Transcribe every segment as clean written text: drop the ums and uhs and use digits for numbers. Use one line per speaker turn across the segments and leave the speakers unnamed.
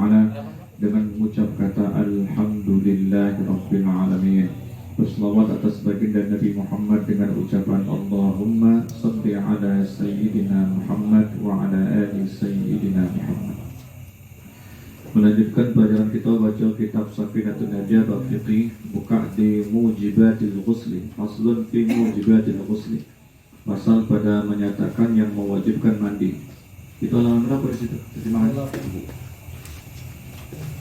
Ta'ala dengan mengucap kata Alhamdulillahirabbil alamin. Berselawat atas baginda Nabi Muhammad dengan ucapan Allahumma salli ala Sayyidina Muhammad wa ala ali Sayyidina Muhammad. Melanjutkan pelajaran kita baca kitab Safinatun Najah bab fiqih, buka di Mujibatil Ghusli, faslun fi Mujibatil Ghusli, pasal pada menyatakan yang mewajibkan mandi. Itu halaman berapa di situ? Terima kasih.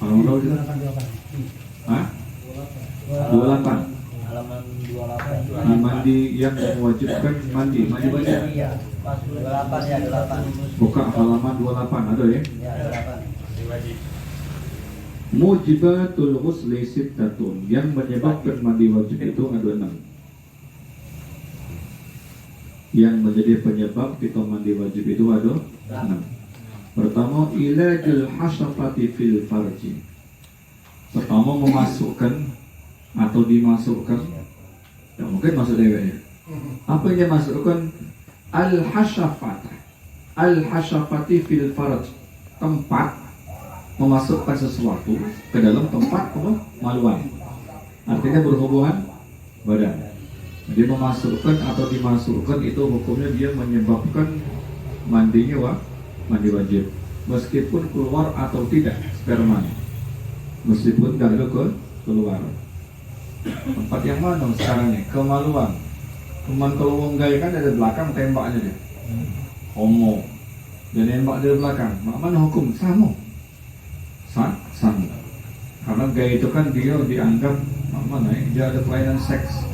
Halaman berapa di situ? Hah? 28.
Halaman 28.
Mandi yang mewajibkan mandi. Mandi baca.
Iya, 28 ya, 8.
Buka halaman 28 ada ya?
Ya, 8.
Mujibatul ghusli sittatun, yang menyebabkan mandi wajib itu ada 6. Yang menjadi penyebab kita mandi wajib itu ada 6. Pertama, ilajul hasyafati fil farji. Pertama, memasukkan atau dimasukkan, ya mungkin masuk dewanya. Apa yang dimasukkan? Al-hasyafati fil farj, tempat memasukkan sesuatu ke dalam tempat kemaluan, artinya berhubungan badan. Jadi memasukkan atau dimasukkan itu hukumnya dia menyebabkan mandinya mandi wajib, meskipun keluar atau tidak sperma, meskipun tidak keluar. Tempat yang mana sekarang nih? Kemaluan. Cuman kalau wong gay kan ada belakang tembaknya dia. Homo. Dan nembak dari belakang. Mana hukum? Sama. Sama. Karena gay itu kan dia dianggap mana ya? Dia ada kelainan seks.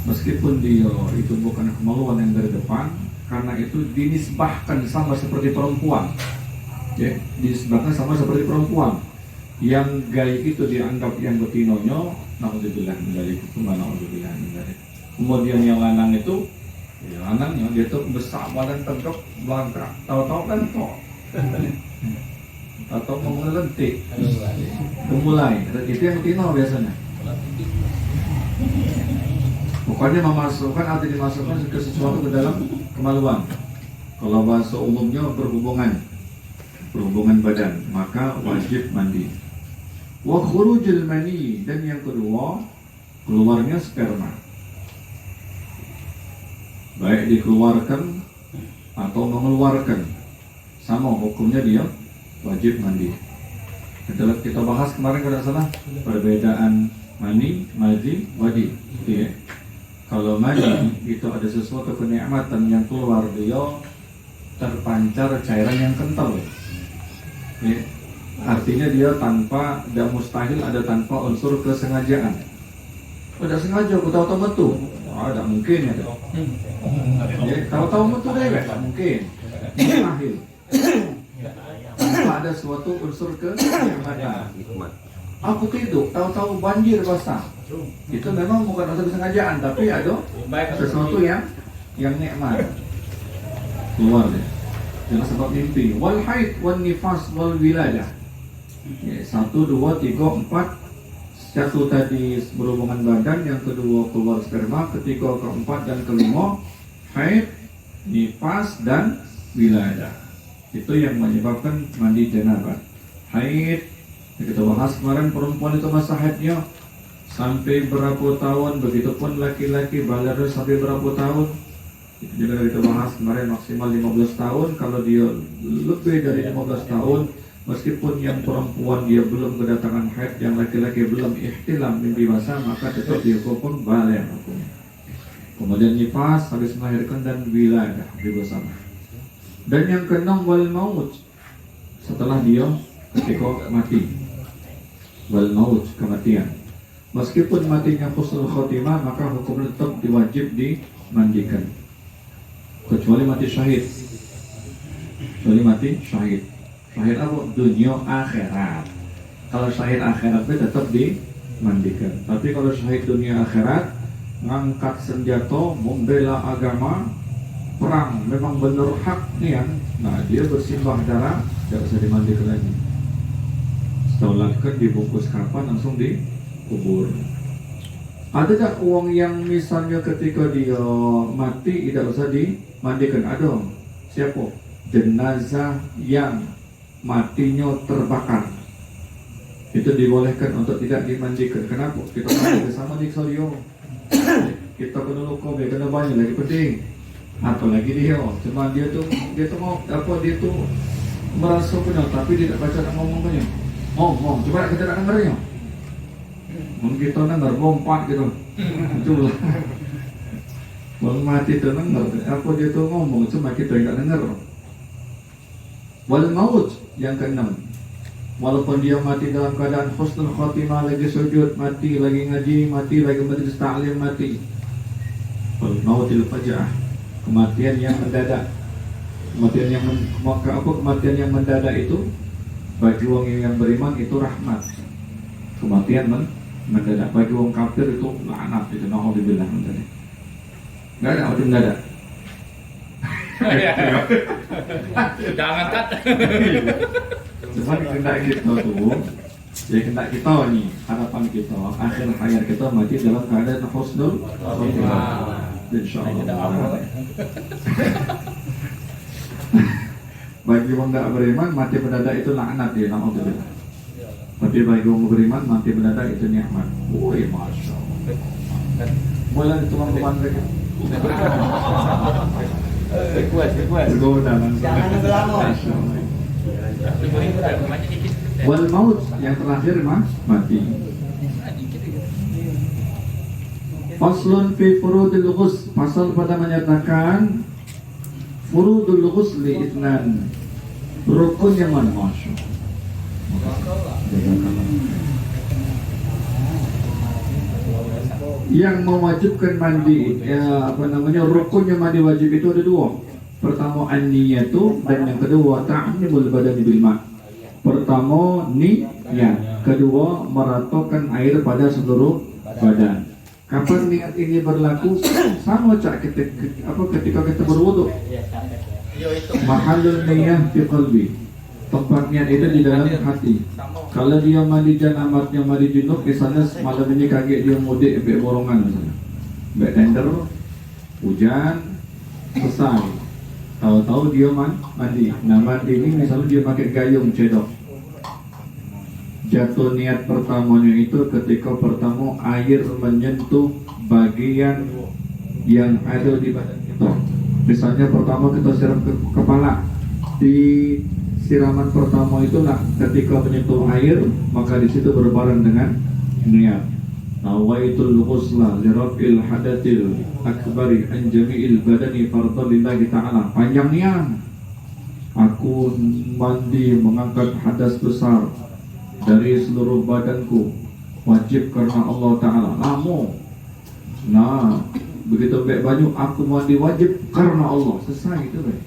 Meskipun dia itu bukan kemaluan yang dari depan, karena itu dinisbahkan sama seperti perempuan. Ya, dinisbahkan sama seperti perempuan. Yang gay itu dianggap yang betinonya, naudzubillah min dzalik, naudzubillah min dzalik. Kemudian yang lanang itu, ya lanangnya dia tuh besar badan tegap belangkang, tahu-tahu kan tok, atau mengelentik, memulai. Itu yang betino biasanya. Pokoknya memasukkan atau dimasukkan ke sesuatu ke dalam kemaluan. Kalau bahasa umumnya berhubungan badan, maka wajib mandi. Wa khurujul mani, dan yang kedua keluarnya sperma, baik dikeluarkan atau mengeluarkan, sama hukumnya dia wajib mandi. Kita bahas kemarin kalau tidak salah perbedaan mani, mazi, wadi. Ya. Kalau mani itu ada sesuatu kenikmatan yang keluar, dia terpancar cairan yang kental. Ya. Artinya dia tanpa, dan mustahil ada tanpa unsur kesengajaan. Tidak sengaja, aku tahu-tahu betul. Tidak mungkin ya. Tahu-tahu betul deh, tidak mungkin. Mustahil. Tanpa ada suatu unsur kesengajaan. Aku tidur, tahu-tahu banjir basah. Itu memang bukan unsur kesengajaan, tapi ada sesuatu yang nikmat. Keluar deh. Jangan sebab mimpi. Wal haid, wal nifas, wal wiladah. 1, 2, 3, 4. Satu tadi berhubungan badan, yang kedua keluar sperma, ketiga, keempat, dan kelima haid, nifas, dan wiladah. Itu yang menyebabkan mandi janabah. Haid, kita bahas kemarin, perempuan itu masa haidnya sampai berapa tahun, begitupun laki-laki baligh sampai berapa tahun. Itu juga kita bahas kemarin, maksimal 15 tahun. Kalau dia lebih dari 15 tahun, meskipun yang perempuan dia belum kedatangan haid, yang laki-laki belum ihtilam mimpi basah, maka tetap dihukum baligh hukumnya. Kemudian nifas, habis melahirkan, dan wiladah juga sama. Dan yang keenam wal maut, setelah dia ketika mati. Wal maut, kematian. Meskipun matinya husnul khotimah, maka hukumnya tetap diwajib dimandikan. Kecuali mati syahid. Syahid apa? Dunia akhirat. Kalau syahid akhirat itu tetap dimandikan. Tapi kalau syahid dunia akhirat, ngangkat senjata, membela agama, perang, memang benar hak nih ya. Nah, dia bersimbah darah, tidak usah dimandikan lagi. Setelah dibungkus kapan, langsung dikubur. Ada tak uang yang misalnya ketika dia mati tidak usah dimandikan? Ada. Siapa? Jenazah yang matinya terbakar. Itu dibolehkan untuk tidak dimandikan. Kenapa? Kita mandi bersama di Saudio. Kita kena luka, dia kena banyak lagi penting. Apalagi dia, cuma dia tu mau apa, dia tu merasa benar tapi dia tak baca nak ngomongnya. Ngomong, cuba kita nak dengarnya. Mungkin kita dengar lompat gitu. Itulah. Orang mati tu dengar apa dia tu ngomong, cuma kita tak dengar. Wal maut yang keenam. Walaupun dia mati dalam keadaan husnul khatimah, lagi sujud, mati lagi ngaji, mati lagi majlis ta'lim, mati. Wal mautil faja'ah, kematian yang mendadak. Kematian yang mendadak itu bagi orang yang beriman itu rahmat. Kematian mendadak bagi orang kafir itu laknat, itu naudzubillah mendadak. Enggak ada mati mendadak.
Jangan kat.
Cuma kehendak kita tuh, ya kehendak kita nih, harapan kita akhir hayat kita mati dalam keadaan husnul khatimah. Insyaallah. Bagi orang tidak beriman mati mendadak itu laknat ya, naudzubillah. Tapi bagi orang beriman mati mendadak itu nikmat. Woi, masya Allah. Boleh teman-teman mereka.
Request. Jangan lama.
Wal maut yang terakhir mati. Faslun fi furudil ghusl, pasal pada menyatakan furudul ghusli itnan, rukun yang mana? Masya yang mewajibkan mandi, rukunnya mandi wajib itu ada dua. Pertama an-niyatu, dan yang kedua ta'mimul badani bil ma'. Pertama niat, kedua meratakan air pada seluruh badan. Kapan niat ini berlaku? Sama ketika kita berwudu. Mahallul niyah fi qalbi. Tempat niat itu di dalam hati. Kalau dia mandi janamatnya, mandi junub, misalnya malam ini kaget dia mudik sampai borongan misalnya, sampai tender, hujan, selesai. Tahu-tahu dia mandi. Nah mandi ini misalnya dia pakai gayung cedok. Jatuh niat pertamanya itu ketika pertama air menyentuh bagian yang ada di badan kita. Misalnya pertama kita siram ke kepala. Di siraman pertama itulah ketika menyentuh air, maka di situ berbareng dengan niat. Nawaitul ghusla li raf'il hadatsil akbari an jami'il badani fardhan lillahi ta'ala. Panjang niat. Aku mandi mengangkat hadas besar dari seluruh badanku, wajib karena Allah Ta'ala. Lama. Nah, begitu baik baju, aku mandi wajib karena Allah. Selesai itu baik.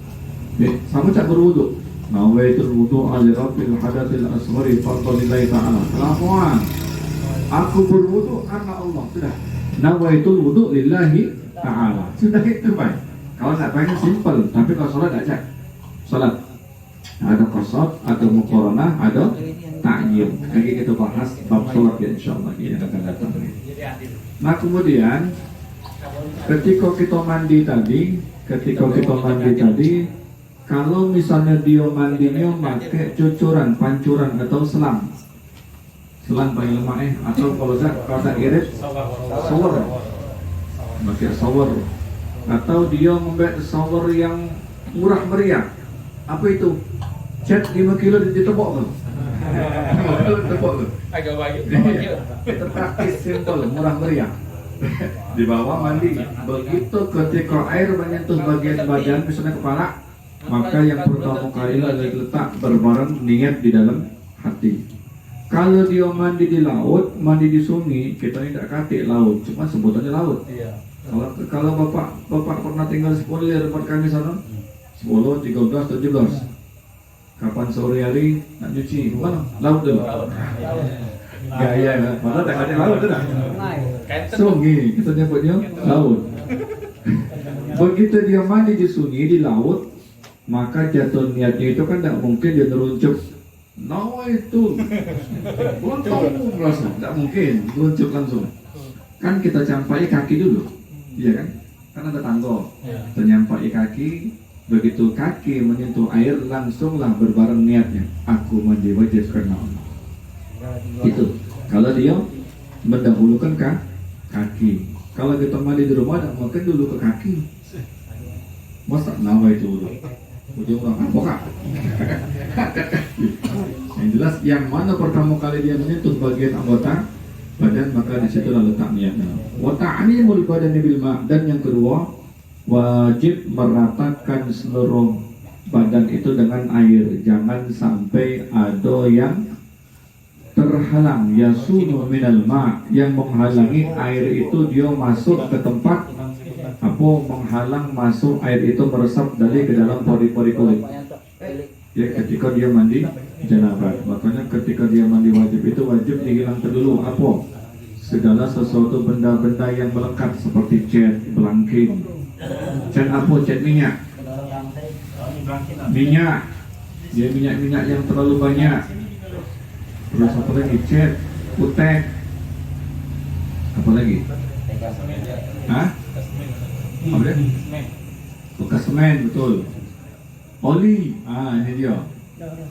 Sama cak berwudu. Nawaitul wudu'a li raf'il hadatsil asghari fardhan lillahi ta'ala. Lamuan. Aku berwudu karena Allah. Sudah. Nawaitul wudu lillahi ta'ala. Sudah itu baik. Kalau nak pengen simple, tapi kalau sholat aja. Sholat ada qasad, ada muqaranah, ada ta'yid. Lagi kita bahas bab sholat ya insyaallah ini akan datang. Nah kemudian ketika kita mandi tadi, kalau misalnya dia mandinya pakai cucuran, pancuran atau selang paling lemah atau kalau kata irit shower, pakai shower, atau dia membuat shower yang murah meriah. Apa itu? Cat 5 kilo ditebok kan? Tebok kan?
Agak baik.
Itu praktis, simple, murah meriah. Di bawah mandi. Begitu ketika air menyentuh bagian badan, misalnya kepala, maka yang pertama kali letak berbareng niat di dalam hati. Kalau dia mandi di laut, mandi di sungai, kita tidak katik laut, cuma sebutannya laut. Kalau bapak pernah tinggal di tempat kami sana, 10, 13, 17. Kapan sore hari nak cuci? Mana? Laut dulu. Gaya lah. Padahal tak ada laut tu dah. Sungai kita nyebutnya laut. Begitu dia mandi di sungai, di laut, maka jatuh niatnya itu kan tak mungkin dia teruncup. Itu untung langsung, tak mungkin teruncup langsung. Kan kita campai kaki dulu, iya kan? Kan ada tangga. Kita nyampai kaki. Begitu kaki menyentuh air, langsunglah berbareng niatnya. Aku mandi wajib karena Allah. Itu kalau dia mendahulukan kaki. Kalau kita mandi di rumah, mungkin dulu ke kaki. Masa nama itu dulu? Ujung orang bokap. Yang jelas, yang mana pertama kali dia menyentuh bagian anggota badan, maka di situ letak niatnya. Wa ta'mimul badani bil ma', dan yang kedua wajib meratakan seluruh badan itu dengan air. Jangan sampai ada yang terhalang, yasunu minal ma', yang menghalangi air itu dia masuk ke tempat apa, menghalang masuk air itu meresap dari ke dalam pori-pori kulit. Ya, ketika dia mandi janabah, makanya ketika dia mandi wajib itu wajib dihilangkan dulu apa? Segala sesuatu benda-benda yang melekat seperti cat, belangkin. Cat apa? Cat minyak. Minyak. Dia minyak-minyak yang terlalu banyak. Terus apa lagi? Cat, kutek. Apa lagi? Hah? Apa dia? Bekas semen, betul. Oli, ini dia.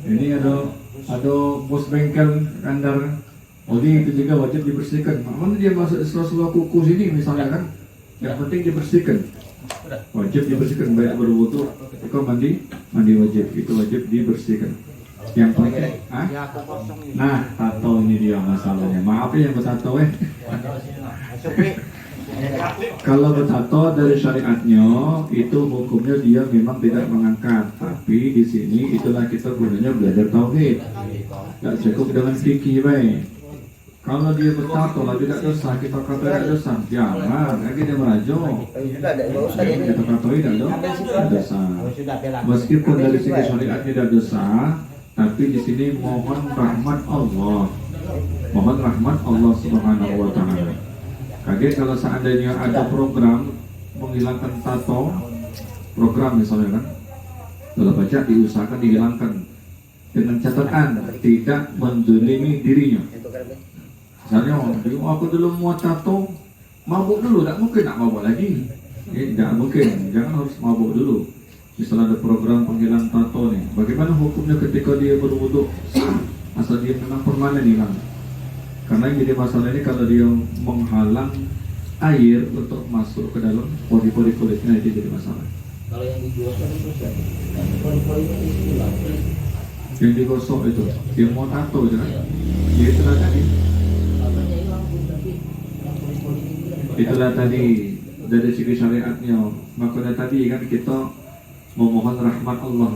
Ini ada bos bengkel kandar. Oli itu juga wajib dibersihkan. Mana dia masuk sela-sela kuku sini misalnya kan? Yang penting dibersihkan. Wajib dibersihkan, baik berwudu, ketika mandi wajib, itu wajib dibersihkan. Yang penting, nah tato ini dia masalahnya. Maaf ya yang bertato Kalau bertato dari syariatnya itu hukumnya dia memang tidak mengangkat, tapi di sini itulah kita gunanya belajar tauhid. Tak cukup dengan fikih baik. Kalau dia bertato lah tidak dosa, kita kata tidak dosa, jangan lagi dia merajuk. Kita kata tidak dosa. Meskipun dari segi syariat tidak dosa, tapi di sini mohon rahmat Allah, mohon rahmat Allah Subhanahu Wa Taala. Kaget kalau seandainya ada program menghilangkan tato, program misalnya kan, kalau baca diusahakan dihilangkan dengan catatan tidak menzalimi dirinya. Misalnya, aku dulu mau tato, mabuk dulu, tak mungkin nak mabuk lagi. Tidak mungkin, jangan harus mabuk dulu. Misalnya ada program penghilang tato nih, bagaimana hukumnya ketika dia berwudu asal dia memang permanen hilang? Karena yang jadi masalah ini kalau dia menghalang air untuk masuk ke dalam pori-pori kulitnya, itu jadi masalah.
Kalau yang dijual kan terus ya, pori-porinya dihilang.
Yang digosok itu, dia mau tato jangan? Ya itulah tadi. Itulah tadi dari segi syariatnya. Makanya tadi kan kita memohon rahmat Allah,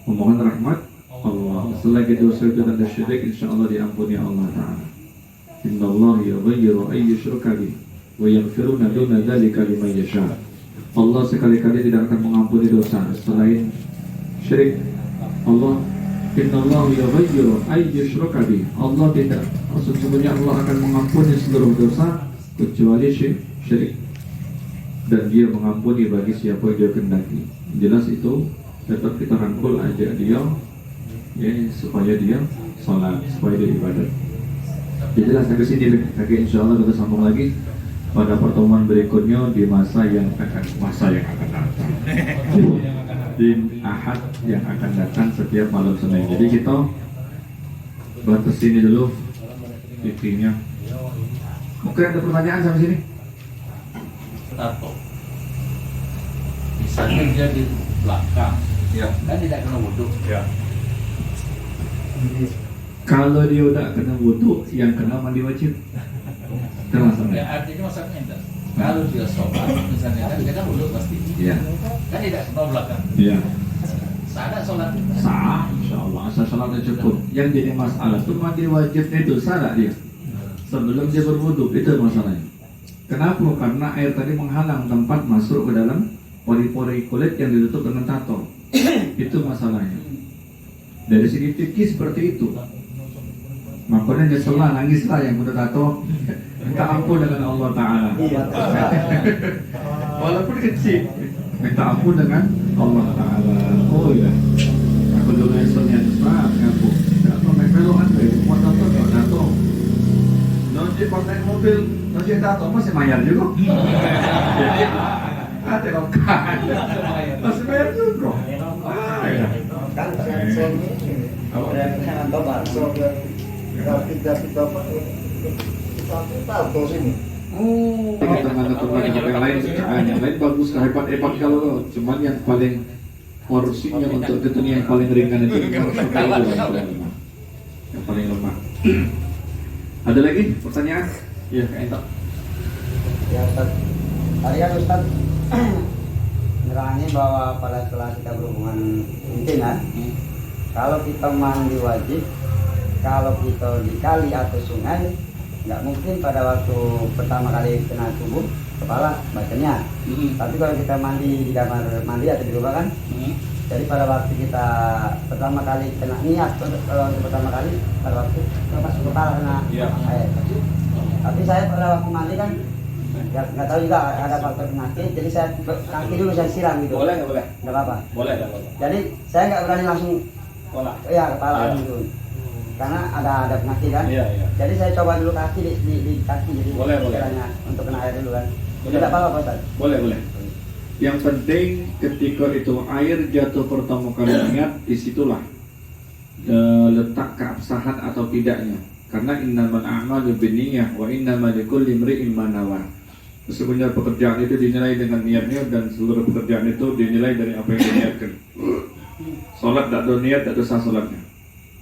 memohon rahmat Allah. Selagi dosa itu dan syirik, insya Allah diampuni Allah Ta'ala. Inna Allah yaghayyiru ayyushraka bih wa yaghfiru duna dzalika liman yasha. Allah sekali-kali tidak akan mengampuni dosa selain syirik. Allah, Inna Allah yaghayyiru ayyushraka bih. Allah tidak, sesungguhnya Allah akan mengampuni seluruh dosa kecuali syirik. Dan dia mengampuni bagi siapa yang dia kehendaki. Jelas itu tetap kita rangkul aja dia, ya, supaya dia sholat, supaya dia ibadat. Jadi jelas sampai sini, kaki insya Allah kita sambung lagi pada pertemuan berikutnya di masa yang akan datang, di Ahad yang akan datang setiap malam Senin. Jadi kita batas sini dulu intinya. Mungkin ada pertanyaan sampai sini?
Tato. Misalnya dia di belakang,
Ya.
kan tidak kena wudhu.
Ya. Kalau dia udah kena wudu, yang kena mandi wajib. Termasuk.
Ya, artinya maksudnya itu. Kalau dia sholat, misalnya kan dia kan wudhu pasti.
Iya.
Kan tidak kena belakang.
Iya.
Sah tak sholat?
Sah, insya Allah. Asal sholatnya cukup. Yang jadi masalah itu mandi wajibnya itu sah tak dia? Sebelum dia berwudu, itu masalahnya. Kenapa? Karena air tadi menghalang tempat masuk ke dalam pori-pori kulit yang ditutup dengan tato. Itu masalahnya. Dari segi fikih seperti itu. Makanya nyesellah, nangislah yang udah tato, minta ampun dengan Allah Ta'ala. Walaupun kecil, minta ampun dengan Allah Ta'ala. Oh ya, aku dulu nyeselnya maaf, ngampun. Gak apa, memelokan deh, semua tato. Nanti pakai mobil, nanti tato masih bayar juga. Jadi, ada lokan, masih bayar juga.
Kan sen-sen ini, ada kan atau bakso David bapak satu tato sini.
Oh, teman-teman yang lain bagus, hebat kalau cuman yang paling porsinya untuk tentunya yang paling ringan itu yang paling lemah. Ada lagi pertanyaan? Ya, Kak Ento.
Ya Ustaz, tadi kan Ustaz nerangin bahwa pada setelah kita berhubungan intim kan, kalau kita mandi wajib, kalau kita di kali atau sungai, nggak mungkin pada waktu pertama kali kena tubuh kepala bacanya. Tapi kalau kita mandi di kamar mandi atau di rumah kan, jadi pada waktu kita pertama kali kena niat, kalau untuk pertama kali pada waktu masuk kepala kena air. Tapi saya pada waktu mandi kan nggak tahu juga ada faktor penyakit, jadi saya kaki dulu saya siram gitu.
Boleh
Nggak apa-apa.
Boleh.
Jadi saya nggak berani langsung kepala gitu, karena ada penyakit kan. Jadi saya coba dulu kaki di kaki, jadi istilahnya untuk kena air dulu kan. Jadi nggak apa-apa Ustaz.
Boleh. Yang penting ketika itu air jatuh pertama kali niat, disitulah letak keabsahan atau tidaknya. Karena innamal a'malu binniyah wa innamal likulli imri'in ma nawa. Sesungguhnya pekerjaan itu dinilai dengan niatnya, dan seluruh pekerjaan itu dinilai dari apa yang diniatkan. Salat tak ada niat, tak dosa salatnya.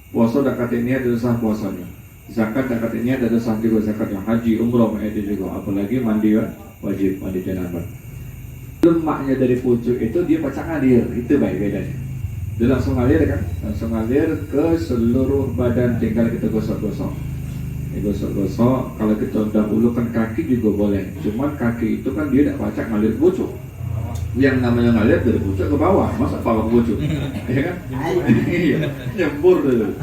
Puasa tak kata niat, tak dosa puasanya. Zakat tak kata niat, tak dosa juga zakatnya. Haji, umrah, itu juga. Apalagi mandi wajib, mandi janabah. Lemaknya dari pucuk itu dia pacak ngalir, itu baik bedanya. Dia langsung ngalir kan, langsung ngalir ke seluruh badan, tinggal kita gosok-gosok. Gosok-gosok, kalau kita dahulukan kaki juga boleh. Cuman kaki itu kan dia tidak pacak ngalir ke pucuk. Yang namanya ngalir dari pucuk ke bawah, masa bawah ke pucuk? Ya kan? Iya, nyembur dulu.